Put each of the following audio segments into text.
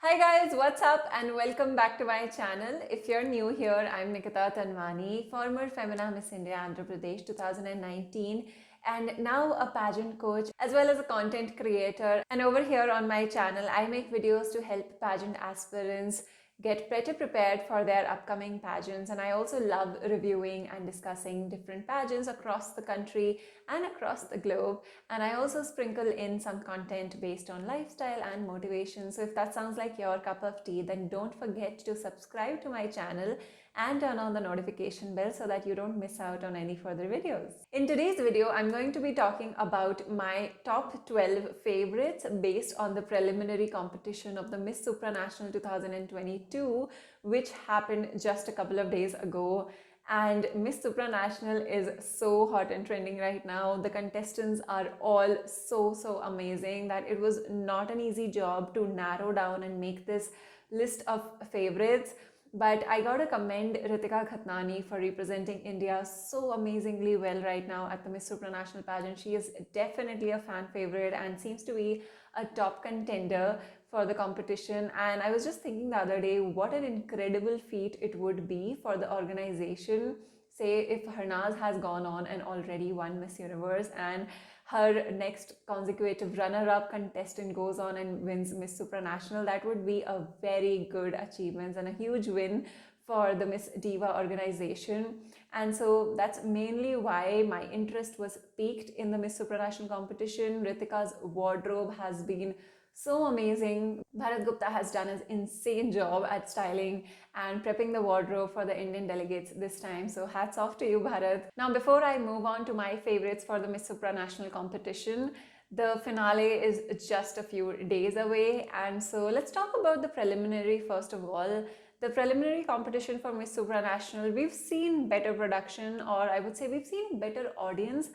Hi guys, what's up and welcome back to my channel. If you're new here, I'm Nikita Tanwani, former Femina Miss India Andhra Pradesh 2019 and now a pageant coach as well as a content creator. And over here on my channel, I make videos to help pageant aspirants get better prepared for their upcoming pageants. And I also love reviewing and discussing different pageants across the country and across the globe. And I also sprinkle in some content based on lifestyle and motivation. So if that sounds like your cup of tea, then don't forget to subscribe to my channel and turn on the notification bell so that you don't miss out on any further videos. In today's video, I'm going to be talking about my top 12 favorites based on the preliminary competition of the Miss Supranational 2022, which happened just a couple of days ago. And Miss Supranational is so hot and trending right now. The contestants are all so amazing that it was not an easy job to narrow down and make this list of favorites. But I gotta commend Ritika Khatnani for representing India so amazingly well right now at the Miss Supranational pageant. She is definitely a fan favorite and seems to be a top contender for the competition. And I was just thinking the other day, what an incredible feat it would be for the organization. Say if Harnaz has gone on and already won Miss Universe and her next consecutive runner-up contestant goes on and wins Miss Supranational, that would be a very good achievement and a huge win for the Miss Diva organization. And so that's mainly why my interest was piqued in the Miss Supranational competition. Ritika's wardrobe has been so amazing. Bharat Gupta has done an insane job at styling and prepping the wardrobe for the Indian delegates this time. So hats off to you, Bharat. Now, before I move on to my favorites for the Miss Supranational competition, the finale is just a few days away. And so let's talk about the preliminary first of all. The preliminary competition for Miss Supranational, we've seen better production, or I would say we've seen better audience.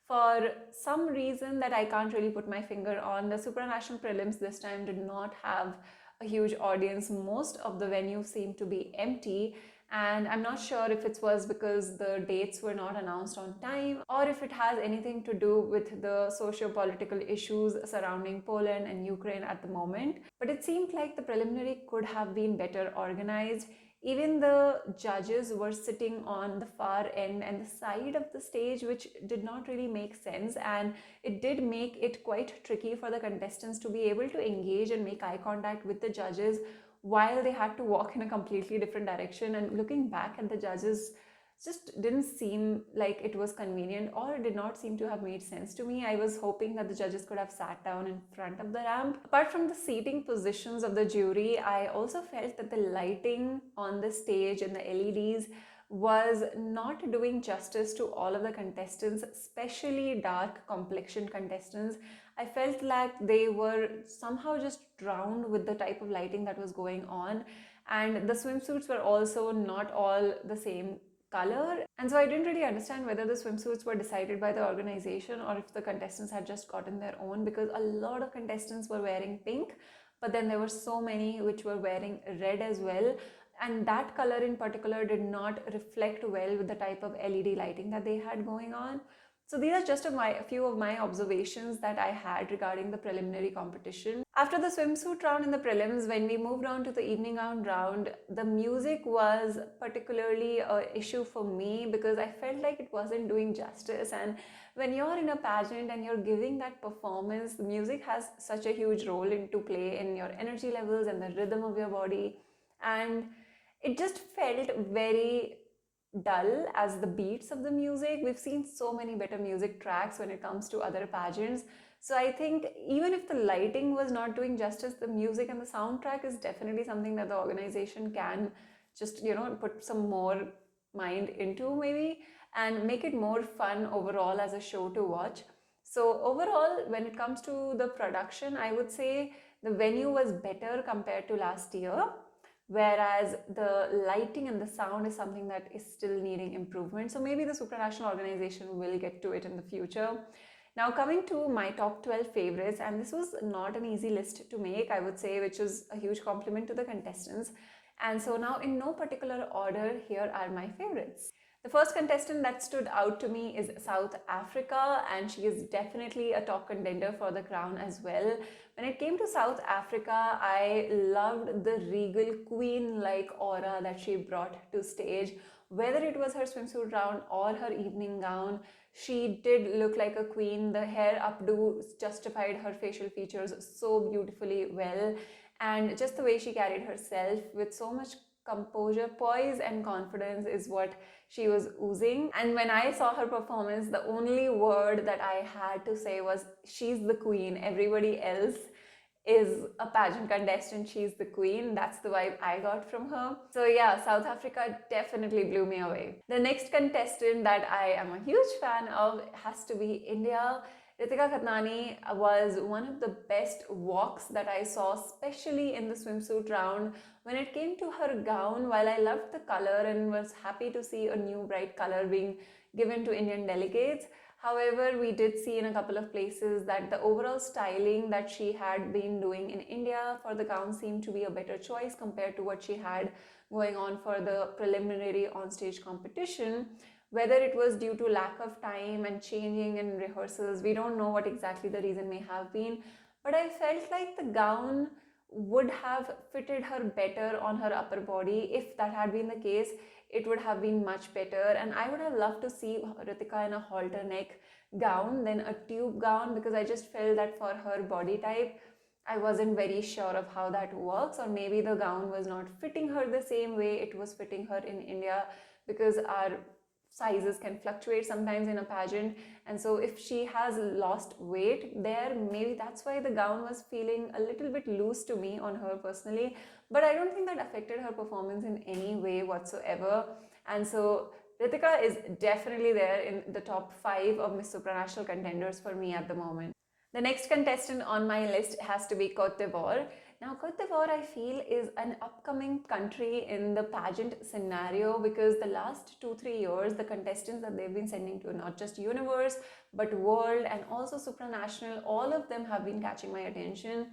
For some reason that I can't really put my finger on, the Supranational prelims this time did not have a huge audience. Most of the venues seemed to be empty, and I'm not sure if it was because the dates were not announced on time or if it has anything to do with the socio-political issues surrounding Poland and Ukraine at the moment. But it seemed like the preliminary could have been better organized. Even the judges were sitting on the far end and the side of the stage, which did not really make sense, and it did make it quite tricky for the contestants to be able to engage and make eye contact with the judges while they had to walk in a completely different direction. And looking back at the judges, just didn't seem like it was convenient, or did not seem to have made sense to me. I was hoping that the judges could have sat down in front of the ramp. Apart from the seating positions of the jury, I also felt that the lighting on the stage and the LEDs was not doing justice to all of the contestants, especially dark complexion contestants. I felt like they were somehow just drowned with the type of lighting that was going on, and the swimsuits were also not all the same color. And so I didn't really understand whether the swimsuits were decided by the organization or if the contestants had just gotten their own, because a lot of contestants were wearing pink, but then there were so many which were wearing red as well. And that color in particular did not reflect well with the type of LED lighting that they had going on. So these are just a few of my observations that I had regarding the preliminary competition. After the swimsuit round in the prelims, when we moved on to the evening gown round, the music was particularly an issue for me because I felt like it wasn't doing justice. And when you're in a pageant and you're giving that performance, the music has such a huge role to play in your energy levels and the rhythm of your body. And it just felt very dull as the beats of the music. We've seen so many better music tracks when it comes to other pageants. So I think even if the lighting was not doing justice, the music and the soundtrack is definitely something that the organization can just, put some more mind into maybe and make it more fun overall as a show to watch. So overall, when it comes to the production, I would say the venue was better compared to last year, whereas the lighting and the sound is something that is still needing improvement. So maybe the Supranational organization will get to it in the future. Now coming to my top 12 favorites, and this was not an easy list to make, I would say, which is a huge compliment to the contestants. And so now in no particular order, here are my favorites. The first contestant that stood out to me is South Africa, and she is definitely a top contender for the crown as well. When it came to South Africa, I loved the regal queen-like aura that she brought to stage. Whether it was her swimsuit round or her evening gown, she did look like a queen. The hair updo justified her facial features so beautifully well, and just the way she carried herself with so much composure, poise, and confidence is what she was oozing. And when I saw her performance, the only word that I had to say was, she's the queen. Everybody else is a pageant contestant, she's the queen. That's the vibe I got from her. So yeah, South Africa definitely blew me away. The next contestant that I am a huge fan of has to be India. Nikita Tanwani was one of the best walks that I saw, especially in the swimsuit round. When it came to her gown, while I loved the color and was happy to see a new bright color being given to Indian delegates, however, we did see in a couple of places that the overall styling that she had been doing in India for the gown seemed to be a better choice compared to what she had going on for the preliminary onstage competition. Whether it was due to lack of time and changing and rehearsals, we don't know what exactly the reason may have been, but I felt like the gown would have fitted her better on her upper body. If that had been the case, it would have been much better, and I would have loved to see Ritika in a halter neck gown than a tube gown, because I just felt that for her body type, I wasn't very sure of how that works, or maybe the gown was not fitting her the same way it was fitting her in India, because our sizes can fluctuate sometimes in a pageant, and so if she has lost weight there, maybe that's why the gown was feeling a little bit loose to me on her personally. But I don't think that affected her performance in any way whatsoever, and so Ritika is definitely there in the top 5 of Miss Supranational contenders for me at the moment. The next contestant on my list has to be Cote d'Ivoire. Now, Cote d'Ivoire, I feel, is an upcoming country in the pageant scenario, because the last 2-3 years, the contestants that they've been sending to not just Universe, but World and also Supranational, all of them have been catching my attention.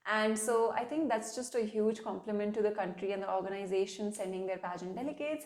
And so I think that's just a huge compliment to the country and the organization sending their pageant delegates.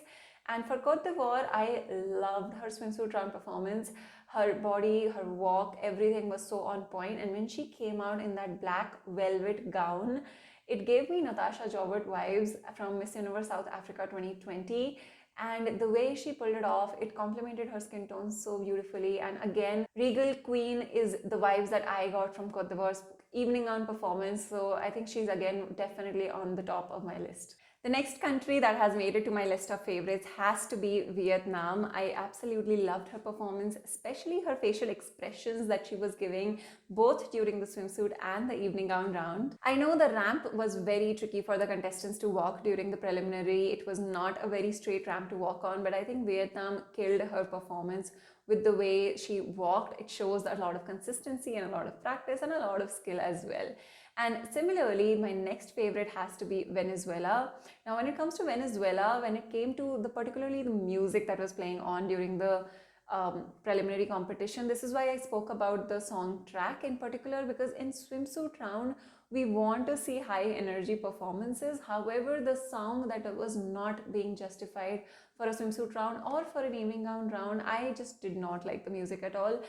And for Cote d'Ivoire, I loved her swimsuit round performance. Her body, her walk, everything was so on point. And when she came out in that black velvet gown, it gave me Natasha Joubert vibes from Miss Universe South Africa 2020. And the way she pulled it off, it complemented her skin tone so beautifully. And again, Regal Queen is the vibes that I got from Cote d'Ivoire's evening gown performance. So I think she's again definitely on the top of my list. The next country that has made it to my list of favorites has to be Vietnam. I absolutely loved her performance, especially her facial expressions that she was giving both during the swimsuit and the evening gown round. I know the ramp was very tricky for the contestants to walk during the preliminary. It was not a very straight ramp to walk on, but I think Vietnam killed her performance with the way she walked. It shows a lot of consistency and a lot of practice and a lot of skill as well. And similarly, my next favorite has to be Venezuela. Now, when it comes to Venezuela, when it came to particularly the music that was playing on during the preliminary competition, this is why I spoke about the song track in particular, because in swimsuit round, we want to see high energy performances. However, the song that was not being justified for a swimsuit round or for an evening gown round, I just did not like the music at all.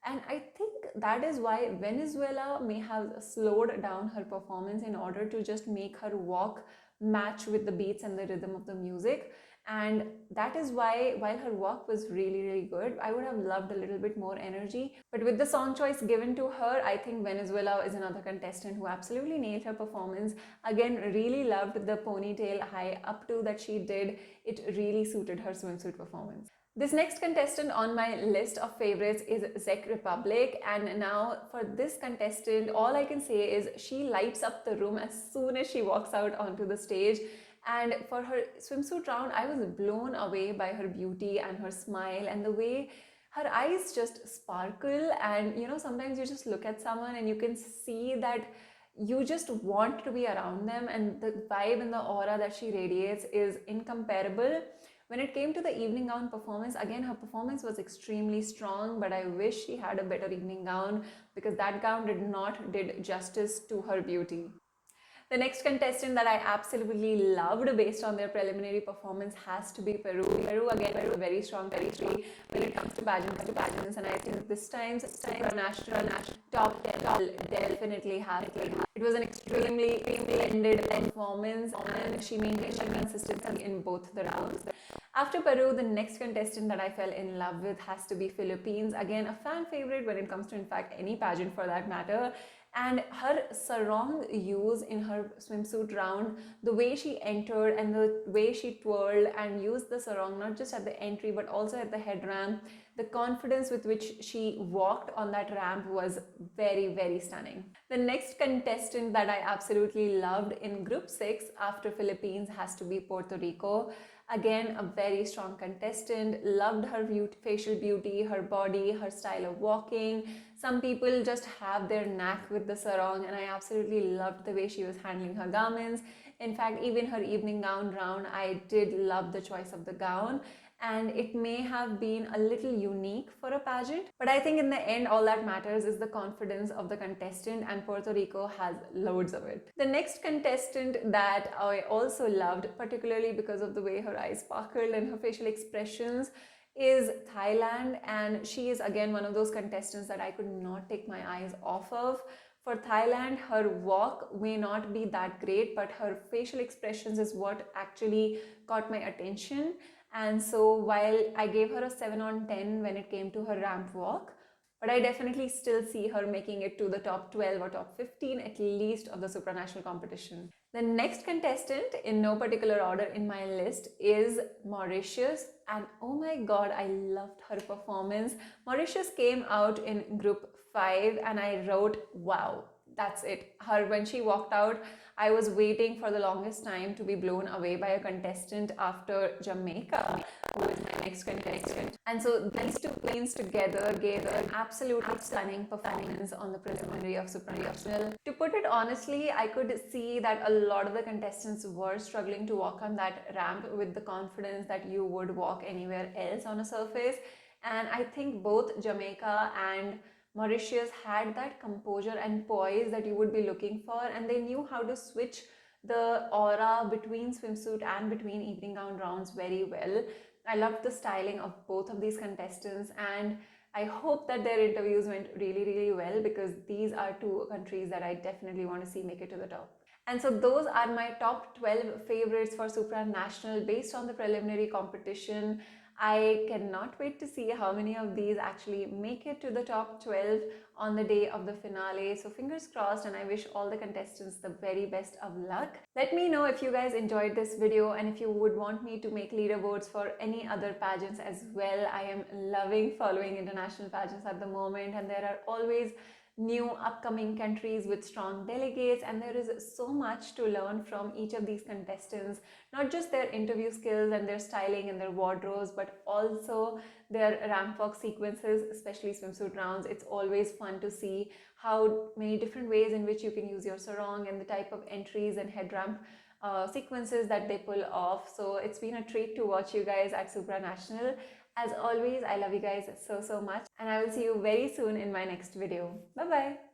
And I think that is why Venezuela may have slowed down her performance in order to just make her walk match with the beats and the rhythm of the music. And that is why, while her walk was really, really good, I would have loved a little bit more energy. But with the song choice given to her, I think Venezuela is another contestant who absolutely nailed her performance. Again, really loved the ponytail high updo that she did. It really suited her swimsuit performance. This next contestant on my list of favorites is Czech Republic, and now for this contestant, all I can say is she lights up the room as soon as she walks out onto the stage. And for her swimsuit round, I was blown away by her beauty and her smile and the way her eyes just sparkle. And you know, sometimes you just look at someone and you can see that you just want to be around them, and the vibe and the aura that she radiates is incomparable. When it came to the evening gown performance, again, her performance was extremely strong, but I wish she had a better evening gown, because that gown did not did justice to her beauty. The next contestant that I absolutely loved based on their preliminary performance has to be Peru. Peru again, very strong history when it comes to pageants, and I think this time Supranational top 10 will definitely have it. It was an extremely splendid performance, and she maintained consistency in both the rounds. After Peru, the next contestant that I fell in love with has to be Philippines. Again, a fan favorite when it comes to, in fact, any pageant for that matter. And her sarong use in her swimsuit round, the way she entered and the way she twirled and used the sarong not just at the entry but also at the head ramp, the confidence with which she walked on that ramp was very, very stunning. The next contestant that I absolutely loved in Group 6 after Philippines has to be Puerto Rico. Again, a very strong contestant, loved her facial beauty, her body, her style of walking. Some people just have their knack with the sarong, and I absolutely loved the way she was handling her garments. In fact, even her evening gown round, I did love the choice of the gown. And it may have been a little unique for a pageant, but I think in the end all that matters is the confidence of the contestant, and Puerto Rico has loads of it. The next contestant that I also loved, particularly because of the way her eyes sparkled and her facial expressions, is Thailand, and she is again one of those contestants that I could not take my eyes off of. For Thailand, her walk may not be that great, but her facial expressions is what actually caught my attention. And so while I gave her a 7 on 10 when it came to her ramp walk, but I definitely still see her making it to the top 12 or top 15 at least of the supranational competition. The next contestant, in no particular order in my list, is Mauritius, and oh my god, I loved her performance. Mauritius came out in Group 5 and I wrote, wow, that's it. Her, when she walked out, I was waiting for the longest time to be blown away by a contestant after Jamaica, who is my next contestant. And so these two queens together gave an absolutely stunning performance on the preliminary of Supranational. To put it honestly, I could see that a lot of the contestants were struggling to walk on that ramp with the confidence that you would walk anywhere else on a surface. And I think both Jamaica and Mauritius had that composure and poise that you would be looking for, and they knew how to switch the aura between swimsuit and between evening gown rounds very well. I loved the styling of both of these contestants, and I hope that their interviews went really, really well, because these are two countries that I definitely want to see make it to the top. And so those are my top 12 favorites for Supranational based on the preliminary competition. I cannot wait to see how many of these actually make it to the top 12 on the day of the finale. So fingers crossed, and I wish all the contestants the very best of luck. Let me know if you guys enjoyed this video and if you would want me to make leaderboards for any other pageants as well. I am loving following international pageants at the moment, and there are always new upcoming countries with strong delegates, and there is so much to learn from each of these contestants, not just their interview skills and their styling and their wardrobes, but also their ramp walk sequences, especially swimsuit rounds. It's always fun to see how many different ways in which you can use your sarong and the type of entries and head ramp sequences that they pull off. So it's been a treat to watch you guys at Supranational. As always, I love you guys so much, and I will see you very soon in my next video. Bye bye.